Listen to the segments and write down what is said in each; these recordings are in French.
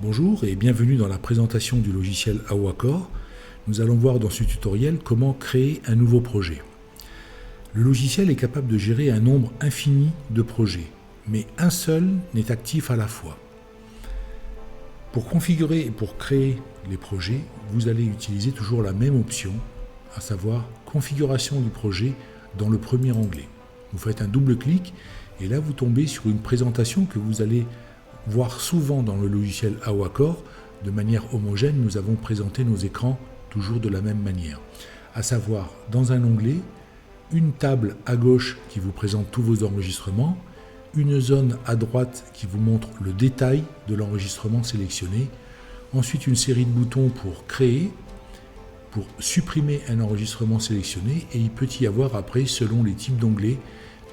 Bonjour et bienvenue dans la présentation du logiciel AWA-Core. Nous allons voir dans ce tutoriel comment créer un nouveau projet. Le logiciel est capable de gérer un nombre infini de projets, mais un seul n'est actif à la fois. Pour configurer et pour créer les projets, vous allez utiliser toujours la même option, à savoir configuration du projet dans le premier onglet. Vous faites un double clic et là vous tombez sur une présentation que vous allez voir souvent dans le logiciel AWA-Core. De manière homogène, nous avons présenté nos écrans toujours de la même manière. À savoir, dans un onglet, une table à gauche qui vous présente tous vos enregistrements, une zone à droite qui vous montre le détail de l'enregistrement sélectionné, ensuite une série de boutons pour créer, pour supprimer un enregistrement sélectionné, et il peut y avoir après, selon les types d'onglets,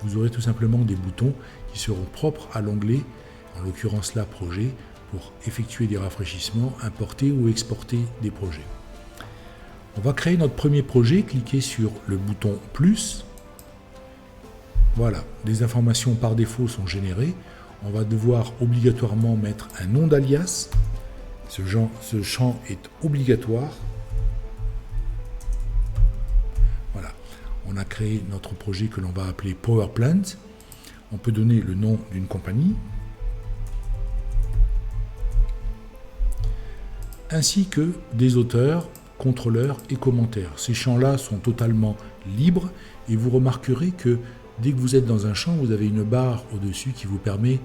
vous aurez tout simplement des boutons qui seront propres à l'onglet, en l'occurrence là projet, pour effectuer des rafraîchissements, importer ou exporter des projets. On va créer notre premier projet, cliquez sur le bouton plus. Voilà, les informations par défaut sont générées. On va devoir obligatoirement mettre un nom d'alias. Ce champ est obligatoire. Voilà, on a créé notre projet que l'on va appeler Power Plant. On peut donner le nom d'une compagnie, ainsi que des auteurs, contrôleurs et commentaires. Ces champs-là sont totalement libres et vous remarquerez que dès que vous êtes dans un champ, vous avez une barre au-dessus qui vous permet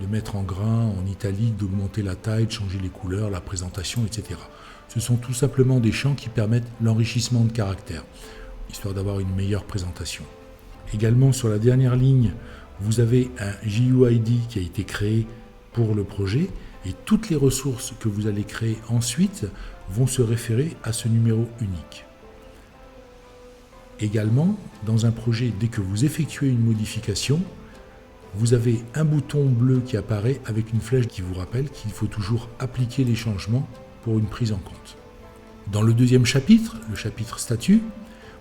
de mettre en grain, en italique, d'augmenter la taille, de changer les couleurs, la présentation, etc. Ce sont tout simplement des champs qui permettent l'enrichissement de caractères, histoire d'avoir une meilleure présentation. Également, sur la dernière ligne, vous avez un GUID qui a été créé pour le projet, et toutes les ressources que vous allez créer ensuite vont se référer à ce numéro unique. Également, dans un projet, dès que vous effectuez une modification, vous avez un bouton bleu qui apparaît avec une flèche qui vous rappelle qu'il faut toujours appliquer les changements pour une prise en compte. Dans le deuxième chapitre, le chapitre statut,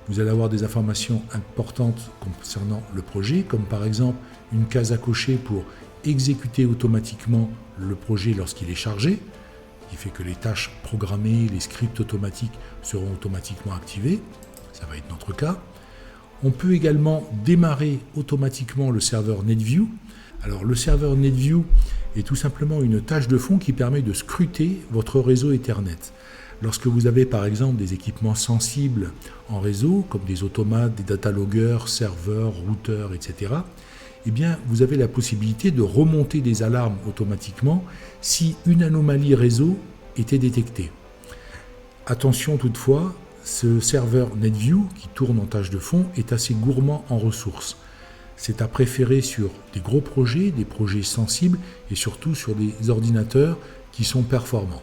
vous allez avoir des informations importantes concernant le projet, comme par exemple une case à cocher pour exécuter automatiquement le projet lorsqu'il est chargé, qui fait que les tâches programmées, les scripts automatiques seront automatiquement activés. Ça va être notre cas. On peut également démarrer automatiquement le serveur NetView. Alors le serveur NetView est tout simplement une tâche de fond qui permet de scruter votre réseau Ethernet. Lorsque vous avez par exemple des équipements sensibles en réseau, comme des automates, des data loggers, serveurs, routeurs, etc., eh bien, vous avez la possibilité de remonter des alarmes automatiquement si une anomalie réseau était détectée. Attention toutefois, ce serveur NetView qui tourne en tâche de fond est assez gourmand en ressources. C'est à préférer sur des gros projets, des projets sensibles et surtout sur des ordinateurs qui sont performants.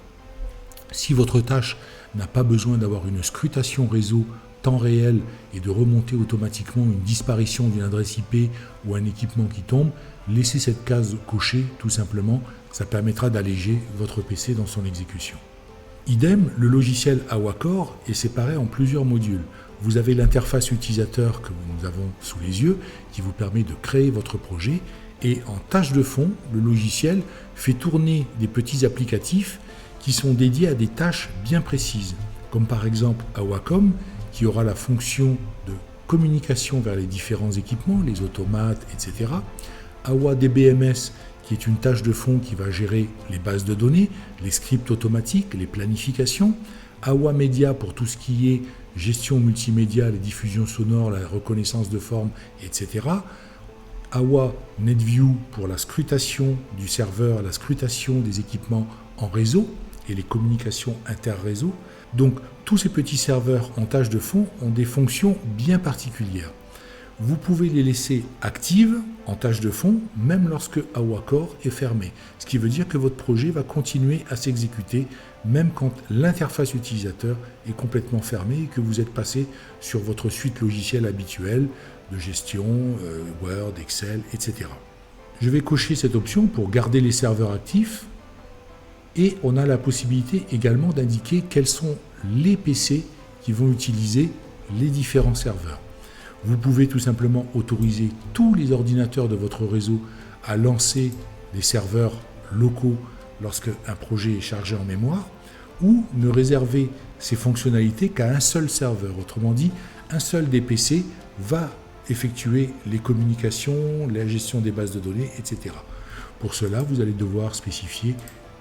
Si votre tâche n'a pas besoin d'avoir une scrutation réseau temps réel et de remonter automatiquement une disparition d'une adresse IP ou un équipement qui tombe, laissez cette case cochée tout simplement, ça permettra d'alléger votre PC dans son exécution. Idem, le logiciel AWA-Core est séparé en plusieurs modules. Vous avez l'interface utilisateur que nous avons sous les yeux qui vous permet de créer votre projet et en tâche de fond, le logiciel fait tourner des petits applicatifs qui sont dédiés à des tâches bien précises, comme par exemple AWACOM qui aura la fonction de communication vers les différents équipements, les automates, etc. AWADBMS qui est une tâche de fond qui va gérer les bases de données, les scripts automatiques, les planifications. AWAMedia pour tout ce qui est gestion multimédia, les diffusions sonores, la reconnaissance de forme, etc. AWANetView pour la scrutation du serveur, la scrutation des équipements en réseau et les communications inter-réseau. Donc, tous ces petits serveurs en tâche de fond ont des fonctions bien particulières. Vous pouvez les laisser actives en tâche de fond, même lorsque AWA-Core est fermé. Ce qui veut dire que votre projet va continuer à s'exécuter, même quand l'interface utilisateur est complètement fermée et que vous êtes passé sur votre suite logicielle habituelle de gestion, Word, Excel, etc. Je vais cocher cette option pour garder les serveurs actifs. Et on a la possibilité également d'indiquer quels sont les PC qui vont utiliser les différents serveurs. Vous pouvez tout simplement autoriser tous les ordinateurs de votre réseau à lancer des serveurs locaux lorsqu'un projet est chargé en mémoire, ou ne réserver ces fonctionnalités qu'à un seul serveur. Autrement dit, un seul des PC va effectuer les communications, la gestion des bases de données, etc. Pour cela, vous allez devoir spécifier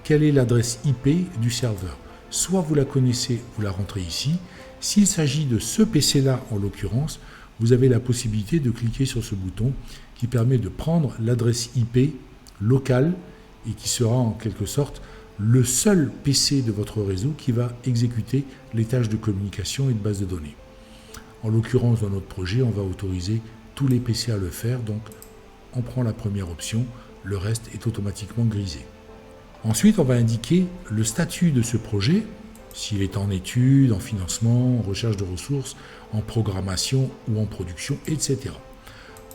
quelle est l'adresse IP du serveur. Soit vous la connaissez, vous la rentrez ici. S'il s'agit de ce PC-là, en l'occurrence, vous avez la possibilité de cliquer sur ce bouton qui permet de prendre l'adresse IP locale et qui sera en quelque sorte le seul PC de votre réseau qui va exécuter les tâches de communication et de base de données. En l'occurrence, dans notre projet, on va autoriser tous les PC à le faire, donc on prend la première option, le reste est automatiquement grisé. Ensuite, on va indiquer le statut de ce projet, s'il est en études, en financement, en recherche de ressources, en programmation ou en production, etc.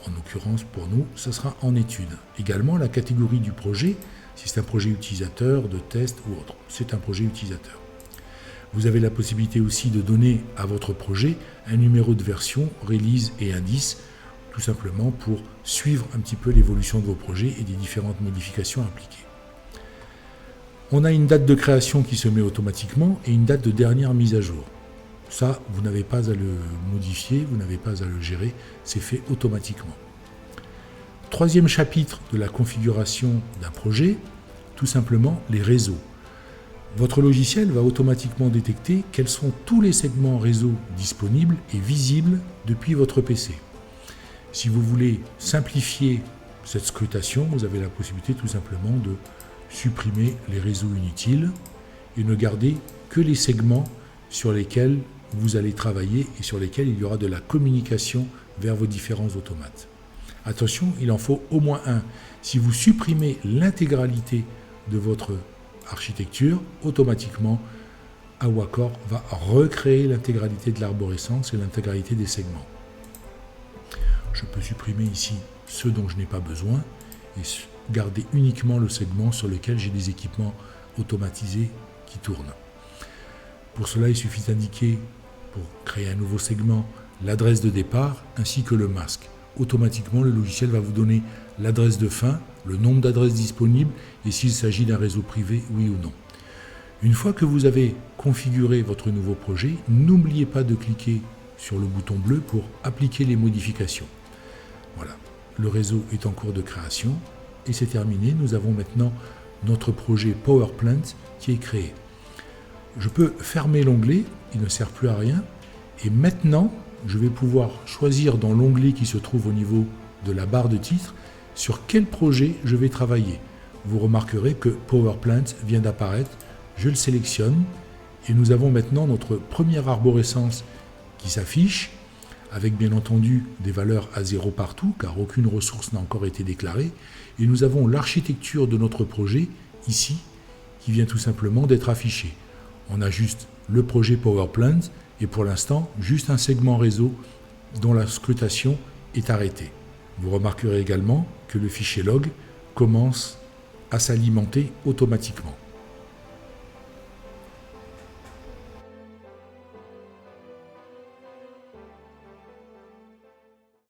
En l'occurrence, pour nous, ce sera en études. Également, la catégorie du projet, si c'est un projet utilisateur, de test ou autre, c'est un projet utilisateur. Vous avez la possibilité aussi de donner à votre projet un numéro de version, release et indice, tout simplement pour suivre un petit peu l'évolution de vos projets et des différentes modifications appliquées. On a une date de création qui se met automatiquement et une date de dernière mise à jour. Ça, vous n'avez pas à le modifier, vous n'avez pas à le gérer, c'est fait automatiquement. Troisième chapitre de la configuration d'un projet, tout simplement les réseaux. Votre logiciel va automatiquement détecter quels sont tous les segments réseau disponibles et visibles depuis votre PC. Si vous voulez simplifier cette scrutation, vous avez la possibilité tout simplement de supprimer les réseaux inutiles et ne garder que les segments sur lesquels vous allez travailler et sur lesquels il y aura de la communication vers vos différents automates. Attention, il en faut au moins un. Si vous supprimez l'intégralité de votre architecture, automatiquement, Awacor va recréer l'intégralité de l'arborescence et l'intégralité des segments. Je peux supprimer ici ceux dont je n'ai pas besoin et garder uniquement le segment sur lequel j'ai des équipements automatisés qui tournent. Pour cela, il suffit d'indiquer, pour créer un nouveau segment, l'adresse de départ ainsi que le masque. Automatiquement, le logiciel va vous donner l'adresse de fin, le nombre d'adresses disponibles et s'il s'agit d'un réseau privé, oui ou non. Une fois que vous avez configuré votre nouveau projet, n'oubliez pas de cliquer sur le bouton bleu pour appliquer les modifications. Voilà, le réseau est en cours de création et c'est terminé. Nous avons maintenant notre projet PowerPlant qui est créé. Je peux fermer l'onglet, il ne sert plus à rien. Et maintenant, je vais pouvoir choisir dans l'onglet qui se trouve au niveau de la barre de titre sur quel projet je vais travailler. Vous remarquerez que PowerPlant vient d'apparaître. Je le sélectionne et nous avons maintenant notre première arborescence qui s'affiche avec bien entendu des valeurs à 0 partout car aucune ressource n'a encore été déclarée. Et nous avons l'architecture de notre projet ici qui vient tout simplement d'être affichée. On a juste le projet PowerPlant et pour l'instant juste un segment réseau dont la scrutation est arrêtée. Vous remarquerez également que le fichier log commence à s'alimenter automatiquement.